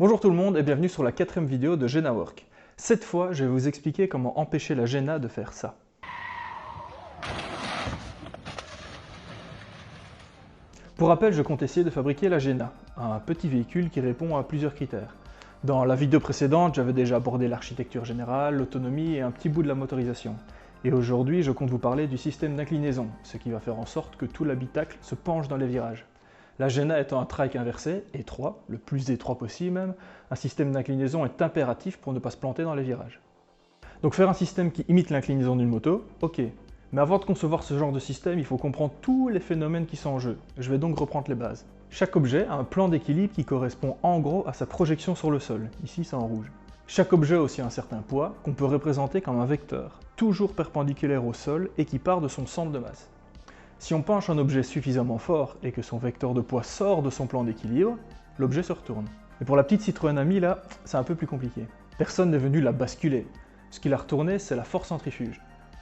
Bonjour tout le monde et bienvenue sur la 4e vidéo de GenaWork. Cette fois, je vais vous expliquer comment empêcher la Gena de faire ça. Pour rappel, je compte essayer de fabriquer la Gena, un petit véhicule qui répond à plusieurs critères. Dans la vidéo précédente, j'avais déjà abordé l'architecture générale, l'autonomie et un petit bout de la motorisation. Et aujourd'hui, je compte vous parler du système d'inclinaison, ce qui va faire en sorte que tout l'habitacle se penche dans les virages. La Gena étant un trike inversé, étroit, le plus étroit possible même, un système d'inclinaison est impératif pour ne pas se planter dans les virages. Donc faire un système qui imite l'inclinaison d'une moto, ok. Mais avant de concevoir ce genre de système, il faut comprendre tous les phénomènes qui sont en jeu. Je vais donc reprendre les bases. Chaque objet a un plan d'équilibre qui correspond en gros à sa projection sur le sol. Ici c'est en rouge. Chaque objet a aussi un certain poids qu'on peut représenter comme un vecteur, toujours perpendiculaire au sol et qui part de son centre de masse. Si on penche un objet suffisamment fort et que son vecteur de poids sort de son plan d'équilibre, l'objet se retourne. Et pour la petite Citroën Ami là, c'est un peu plus compliqué. Personne n'est venu la basculer. Ce qui l'a retournée, c'est la force centrifuge.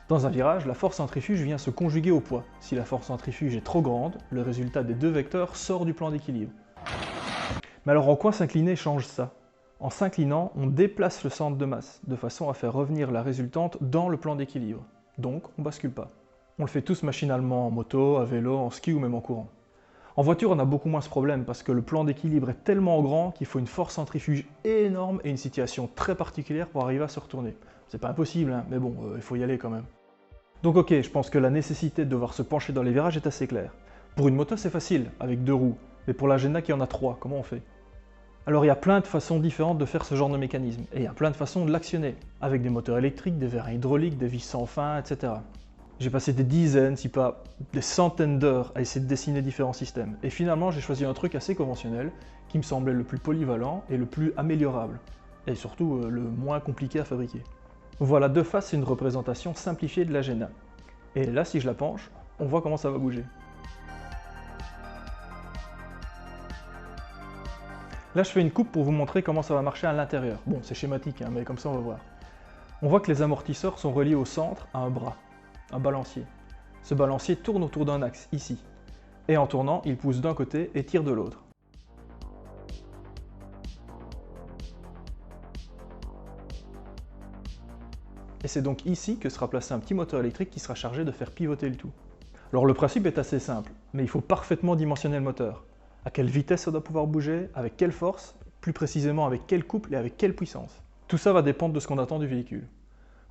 Dans un virage, la force centrifuge vient se conjuguer au poids. Si la force centrifuge est trop grande, le résultat des deux vecteurs sort du plan d'équilibre. Mais alors en quoi s'incliner change ça? En s'inclinant, on déplace le centre de masse, de façon à faire revenir la résultante dans le plan d'équilibre. Donc on bascule pas. On le fait tous machinalement en moto, à vélo, en ski ou même en courant. En voiture, on a beaucoup moins ce problème parce que le plan d'équilibre est tellement grand qu'il faut une force centrifuge énorme et une situation très particulière pour arriver à se retourner. C'est pas impossible, hein, mais bon, il faut y aller quand même. Donc ok, je pense que la nécessité de devoir se pencher dans les virages est assez claire. Pour une moto, c'est facile, avec 2 roues, mais pour la Gena qui en a 3, comment on fait? Alors il y a plein de façons différentes de faire ce genre de mécanisme, et il y a plein de façons de l'actionner, avec des moteurs électriques, des vérins hydrauliques, des vis sans fin, etc. J'ai passé des dizaines, si pas des centaines d'heures à essayer de dessiner différents systèmes. Et finalement, j'ai choisi un truc assez conventionnel, qui me semblait le plus polyvalent et le plus améliorable. Et surtout, le moins compliqué à fabriquer. Voilà, de face, c'est une représentation simplifiée de la Gena. Et là, si je la penche, on voit comment ça va bouger. Là, je fais une coupe pour vous montrer comment ça va marcher à l'intérieur. Bon, c'est schématique, hein, mais comme ça, on va voir. On voit que les amortisseurs sont reliés au centre à un bras. Un balancier. Ce balancier tourne autour d'un axe, ici. Et en tournant, il pousse d'un côté et tire de l'autre. Et c'est donc ici que sera placé un petit moteur électrique qui sera chargé de faire pivoter le tout. Alors le principe est assez simple, mais il faut parfaitement dimensionner le moteur. À quelle vitesse ça doit pouvoir bouger, avec quelle force, plus précisément avec quel couple et avec quelle puissance. Tout ça va dépendre de ce qu'on attend du véhicule.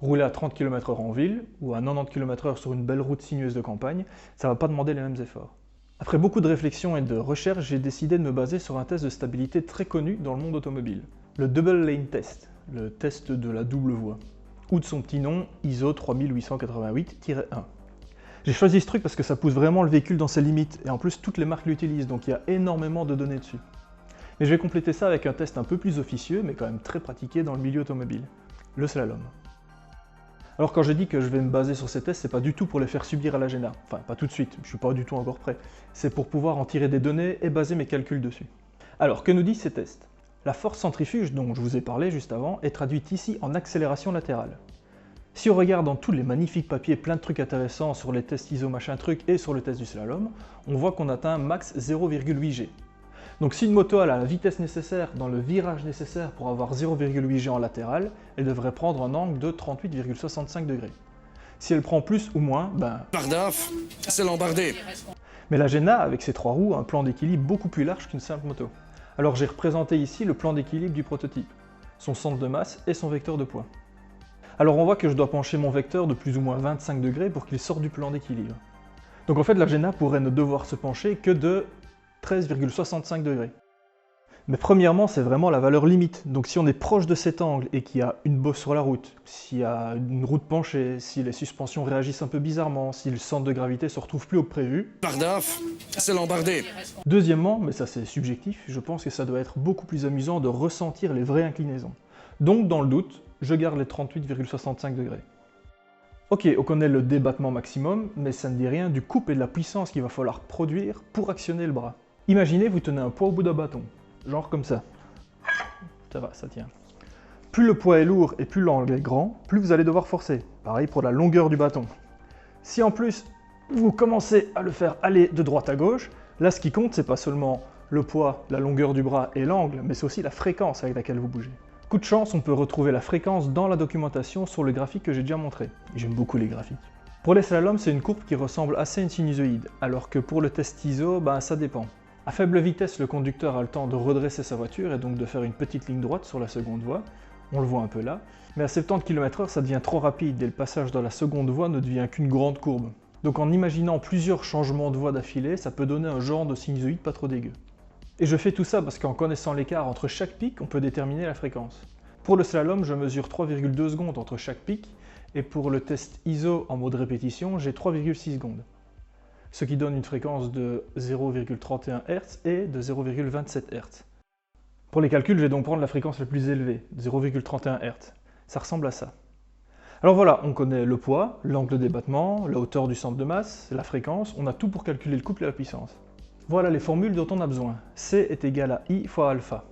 Rouler à 30 km/h en ville, ou à 90 km/h sur une belle route sinueuse de campagne, ça ne va pas demander les mêmes efforts. Après beaucoup de réflexion et de recherche, j'ai décidé de me baser sur un test de stabilité très connu dans le monde automobile. Le Double Lane Test, le test de la double voie, ou de son petit nom, ISO 3888-1. J'ai choisi ce truc parce que ça pousse vraiment le véhicule dans ses limites, et en plus toutes les marques l'utilisent, donc il y a énormément de données dessus. Mais je vais compléter ça avec un test un peu plus officieux, mais quand même très pratiqué dans le milieu automobile, le slalom. Alors quand je dis que je vais me baser sur ces tests, c'est pas du tout pour les faire subir à la Gena. Enfin, pas tout de suite, je suis pas du tout encore prêt. C'est pour pouvoir en tirer des données et baser mes calculs dessus. Alors, que nous disent ces tests? La force centrifuge dont je vous ai parlé juste avant est traduite ici en accélération latérale. Si on regarde dans tous les magnifiques papiers, plein de trucs intéressants sur les tests ISO machin truc et sur le test du slalom, on voit qu'on atteint max 0,8 G. Donc si une moto a la vitesse nécessaire dans le virage nécessaire pour avoir 0,8 G en latéral, elle devrait prendre un angle de 38,65 degrés. Si elle prend plus ou moins, ben... Pardaf, c'est l'embardé. Mais la Gena, avec ses 3 roues, a un plan d'équilibre beaucoup plus large qu'une simple moto. Alors j'ai représenté ici le plan d'équilibre du prototype, son centre de masse et son vecteur de poids. Alors on voit que je dois pencher mon vecteur de plus ou moins 25 degrés pour qu'il sorte du plan d'équilibre. Donc en fait la Gena pourrait ne devoir se pencher que de 13,65 degrés. Mais premièrement, c'est vraiment la valeur limite. Donc si on est proche de cet angle et qu'il y a une bosse sur la route, s'il y a une route penchée, si les suspensions réagissent un peu bizarrement, si le centre de gravité se retrouve plus haut que prévu... Pardaf, c'est l'embardé. Deuxièmement, mais ça c'est subjectif, je pense que ça doit être beaucoup plus amusant de ressentir les vraies inclinaisons. Donc dans le doute, je garde les 38,65 degrés. Ok, on connaît le débattement maximum, mais ça ne dit rien du couple et de la puissance qu'il va falloir produire pour actionner le bras. Imaginez, vous tenez un poids au bout d'un bâton, genre comme ça. Ça va, ça tient. Plus le poids est lourd et plus l'angle est grand, plus vous allez devoir forcer. Pareil pour la longueur du bâton. Si en plus, vous commencez à le faire aller de droite à gauche, là ce qui compte, c'est pas seulement le poids, la longueur du bras et l'angle, mais c'est aussi la fréquence avec laquelle vous bougez. Coup de chance, on peut retrouver la fréquence dans la documentation sur le graphique que j'ai déjà montré. J'aime beaucoup les graphiques. Pour les slaloms, c'est une courbe qui ressemble assez à une sinusoïde, alors que pour le test ISO, ça dépend. À faible vitesse, le conducteur a le temps de redresser sa voiture et donc de faire une petite ligne droite sur la seconde voie. On le voit un peu là. Mais à 70 km/h, ça devient trop rapide et le passage dans la seconde voie ne devient qu'une grande courbe. Donc en imaginant plusieurs changements de voie d'affilée, ça peut donner un genre de sinusoïde pas trop dégueu. Et je fais tout ça parce qu'en connaissant l'écart entre chaque pic, on peut déterminer la fréquence. Pour le slalom, je mesure 3,2 secondes entre chaque pic, et pour le test ISO en mode répétition, j'ai 3,6 secondes. Ce qui donne une fréquence de 0,31 Hz et de 0,27 Hz. Pour les calculs, je vais donc prendre la fréquence la plus élevée, 0,31 Hz. Ça ressemble à ça. Alors voilà, on connaît le poids, l'angle des battements, la hauteur du centre de masse, la fréquence, on a tout pour calculer le couple et la puissance. Voilà les formules dont on a besoin. C est égal à I fois alpha.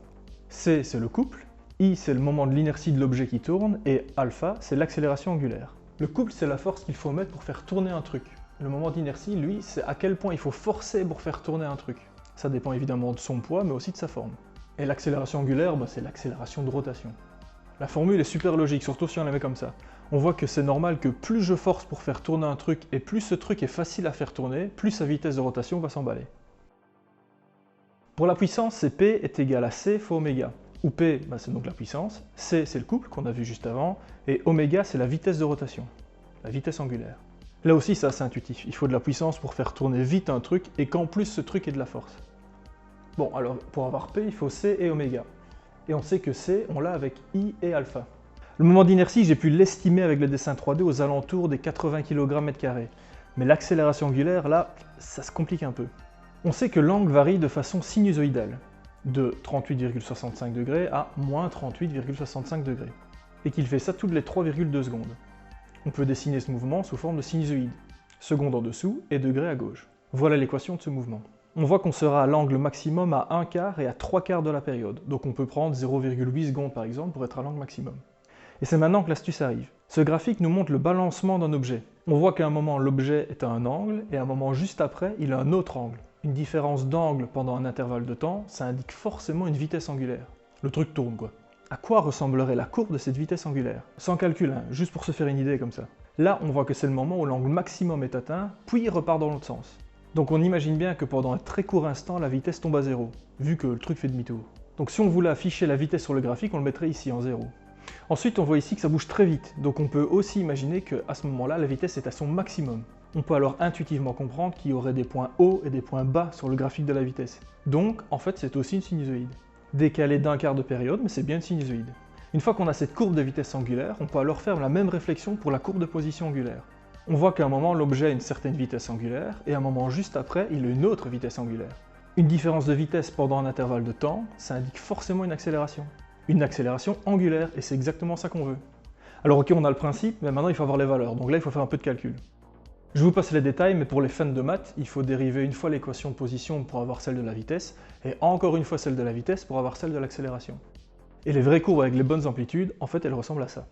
C, c'est le couple, I, c'est le moment de l'inertie de l'objet qui tourne, et alpha, c'est l'accélération angulaire. Le couple, c'est la force qu'il faut mettre pour faire tourner un truc. Le moment d'inertie, lui, c'est à quel point il faut forcer pour faire tourner un truc. Ça dépend évidemment de son poids, mais aussi de sa forme. Et l'accélération angulaire, c'est l'accélération de rotation. La formule est super logique, surtout si on la met comme ça. On voit que c'est normal que plus je force pour faire tourner un truc, et plus ce truc est facile à faire tourner, plus sa vitesse de rotation va s'emballer. Pour la puissance, c'est P est égal à C fois oméga. Où P, c'est donc la puissance, C c'est le couple qu'on a vu juste avant, et oméga c'est la vitesse de rotation, la vitesse angulaire. Là aussi c'est assez intuitif, il faut de la puissance pour faire tourner vite un truc, et qu'en plus ce truc ait de la force. Bon, alors pour avoir P, il faut C et oméga. Et on sait que C, on l'a avec I et alpha. Le moment d'inertie, j'ai pu l'estimer avec le dessin 3D aux alentours des 80 kg/m². Mais l'accélération angulaire, là, ça se complique un peu. On sait que l'angle varie de façon sinusoïdale, de 38,65 degrés à moins 38,65 degrés, et qu'il fait ça toutes les 3,2 secondes. On peut dessiner ce mouvement sous forme de sinusoïde, seconde en dessous et degré à gauche. Voilà l'équation de ce mouvement. On voit qu'on sera à l'angle maximum à 1/4 et à 3/4 de la période, donc on peut prendre 0,8 secondes par exemple pour être à l'angle maximum. Et c'est maintenant que l'astuce arrive. Ce graphique nous montre le balancement d'un objet. On voit qu'à un moment l'objet est à un angle, et à un moment juste après, il a un autre angle. Une différence d'angle pendant un intervalle de temps, ça indique forcément une vitesse angulaire. Le truc tourne quoi. À quoi ressemblerait la courbe de cette vitesse angulaire? Sans calcul, juste pour se faire une idée comme ça. Là, on voit que c'est le moment où l'angle maximum est atteint, puis il repart dans l'autre sens. Donc on imagine bien que pendant un très court instant, la vitesse tombe à 0, vu que le truc fait demi-tour. Donc si on voulait afficher la vitesse sur le graphique, on le mettrait ici en 0. Ensuite, on voit ici que ça bouge très vite, donc on peut aussi imaginer qu'à ce moment-là, la vitesse est à son maximum. On peut alors intuitivement comprendre qu'il y aurait des points hauts et des points bas sur le graphique de la vitesse. Donc, en fait, c'est aussi une sinusoïde. Décalée d'1/4 de période, mais c'est bien une sinusoïde. Une fois qu'on a cette courbe de vitesse angulaire, on peut alors faire la même réflexion pour la courbe de position angulaire. On voit qu'à un moment, l'objet a une certaine vitesse angulaire, et à un moment juste après, il a une autre vitesse angulaire. Une différence de vitesse pendant un intervalle de temps, ça indique forcément une accélération. Une accélération angulaire, et c'est exactement ça qu'on veut. Alors ok, on a le principe, mais maintenant il faut avoir les valeurs, donc là il faut faire un peu de calcul. Je vous passe les détails, mais pour les fans de maths, il faut dériver une fois l'équation de position pour avoir celle de la vitesse, et encore une fois celle de la vitesse pour avoir celle de l'accélération. Et les vraies courbes avec les bonnes amplitudes, en fait elles ressemblent à ça.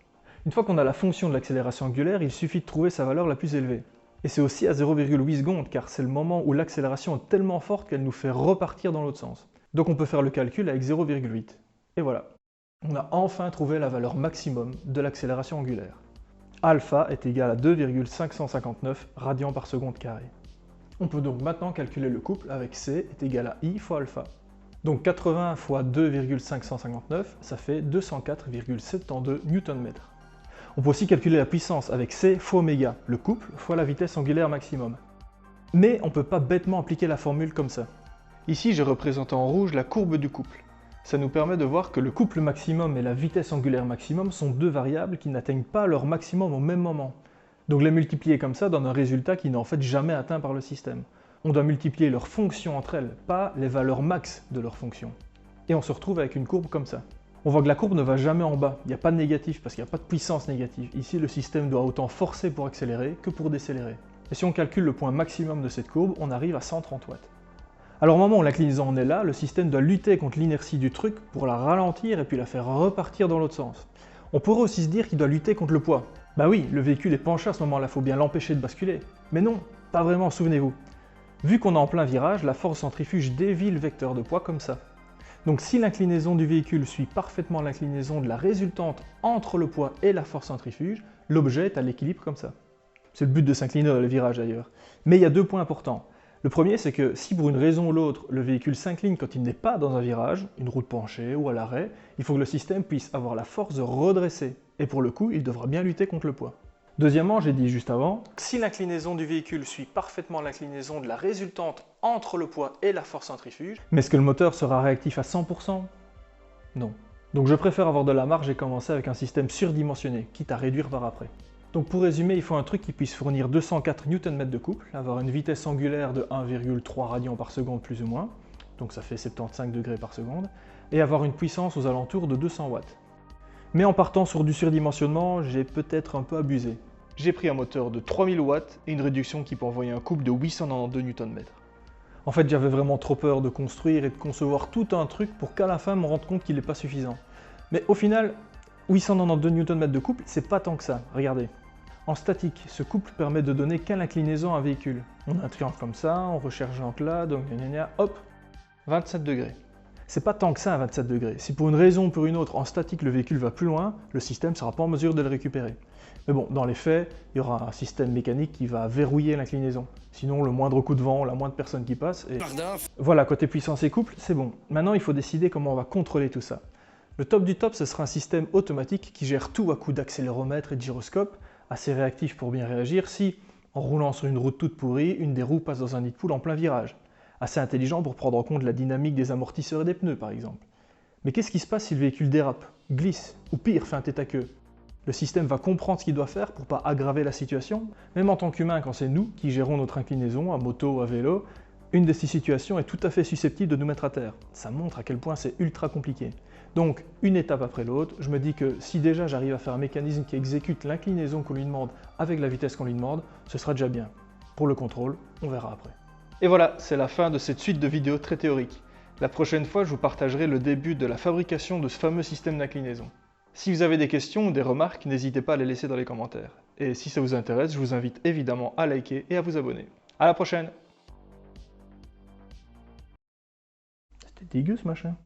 Une fois qu'on a la fonction de l'accélération angulaire, il suffit de trouver sa valeur la plus élevée. Et c'est aussi à 0,8 secondes, car c'est le moment où l'accélération est tellement forte qu'elle nous fait repartir dans l'autre sens. Donc on peut faire le calcul avec 0,8. Et voilà. On a enfin trouvé la valeur maximum de l'accélération angulaire. Alpha est égal à 2,559 radians par seconde carré. On peut donc maintenant calculer le couple avec C est égal à I fois alpha. Donc 80 fois 2,559, ça fait 204,72 Nm. On peut aussi calculer la puissance avec C fois oméga, le couple fois la vitesse angulaire maximum. Mais on ne peut pas bêtement appliquer la formule comme ça. Ici, j'ai représenté en rouge la courbe du couple. Ça nous permet de voir que le couple maximum et la vitesse angulaire maximum sont deux variables qui n'atteignent pas leur maximum au même moment. Donc les multiplier comme ça donne un résultat qui n'est en fait jamais atteint par le système. On doit multiplier leurs fonctions entre elles, pas les valeurs max de leurs fonctions. Et on se retrouve avec une courbe comme ça. On voit que la courbe ne va jamais en bas, il n'y a pas de négatif parce qu'il n'y a pas de puissance négative. Ici, le système doit autant forcer pour accélérer que pour décélérer. Et si on calcule le point maximum de cette courbe, on arrive à 130 watts. Alors au moment où l'inclinaison en est là, le système doit lutter contre l'inertie du truc pour la ralentir et puis la faire repartir dans l'autre sens. On pourrait aussi se dire qu'il doit lutter contre le poids. Bah oui, le véhicule est penché à ce moment-là, il faut bien l'empêcher de basculer. Mais non, pas vraiment, souvenez-vous. Vu qu'on est en plein virage, la force centrifuge dévie le vecteur de poids comme ça. Donc si l'inclinaison du véhicule suit parfaitement l'inclinaison de la résultante entre le poids et la force centrifuge, l'objet est à l'équilibre comme ça. C'est le but de s'incliner dans les virages d'ailleurs. Mais il y a deux points importants. Le premier, c'est que si pour une raison ou l'autre, le véhicule s'incline quand il n'est pas dans un virage, une route penchée ou à l'arrêt, il faut que le système puisse avoir la force de redresser. Et pour le coup, il devra bien lutter contre le poids. Deuxièmement, j'ai dit juste avant, si l'inclinaison du véhicule suit parfaitement l'inclinaison de la résultante entre le poids et la force centrifuge, mais est-ce que le moteur sera réactif à 100%? Non. Donc je préfère avoir de la marge et commencer avec un système surdimensionné, quitte à réduire par après. Donc pour résumer, il faut un truc qui puisse fournir 204 Nm de couple, avoir une vitesse angulaire de 1,3 radians par seconde plus ou moins, donc ça fait 75 degrés par seconde, et avoir une puissance aux alentours de 200 watts. Mais en partant sur du surdimensionnement, j'ai peut-être un peu abusé. J'ai pris un moteur de 3000 watts et une réduction qui peut envoyer un couple de 892 Nm. En fait, j'avais vraiment trop peur de construire et de concevoir tout un truc pour qu'à la fin, me rende compte qu'il n'est pas suffisant. Mais au final, 892 Nm de couple, c'est pas tant que ça, regardez. En statique, ce couple permet de donner qu'à l'inclinaison à un véhicule. On a un triangle comme ça, on recherche l'angle là, donc hop, 27 degrés. C'est pas tant que ça à 27 degrés. Si pour une raison ou pour une autre, en statique, le véhicule va plus loin, le système ne sera pas en mesure de le récupérer. Mais bon, dans les faits, il y aura un système mécanique qui va verrouiller l'inclinaison. Sinon, le moindre coup de vent, la moindre personne qui passe... Et... Voilà, côté puissance et couple, c'est bon. Maintenant, il faut décider comment on va contrôler tout ça. Le top du top, ce sera un système automatique qui gère tout à coup d'accéléromètre et de gyroscope, assez réactif pour bien réagir si, en roulant sur une route toute pourrie, une des roues passe dans un nid de poule en plein virage. Assez intelligent pour prendre en compte la dynamique des amortisseurs et des pneus par exemple. Mais qu'est-ce qui se passe si le véhicule dérape, glisse ou pire fait un tête à queue? Le système va comprendre ce qu'il doit faire pour ne pas aggraver la situation. Même en tant qu'humain, quand c'est nous qui gérons notre inclinaison, à moto ou à vélo, une de ces situations est tout à fait susceptible de nous mettre à terre. Ça montre à quel point c'est ultra compliqué. Donc, une étape après l'autre, je me dis que si déjà j'arrive à faire un mécanisme qui exécute l'inclinaison qu'on lui demande avec la vitesse qu'on lui demande, ce sera déjà bien. Pour le contrôle, on verra après. Et voilà, c'est la fin de cette suite de vidéos très théoriques. La prochaine fois, je vous partagerai le début de la fabrication de ce fameux système d'inclinaison. Si vous avez des questions ou des remarques, n'hésitez pas à les laisser dans les commentaires. Et si ça vous intéresse, je vous invite évidemment à liker et à vous abonner. À la prochaine! C'était dégueu ce machin.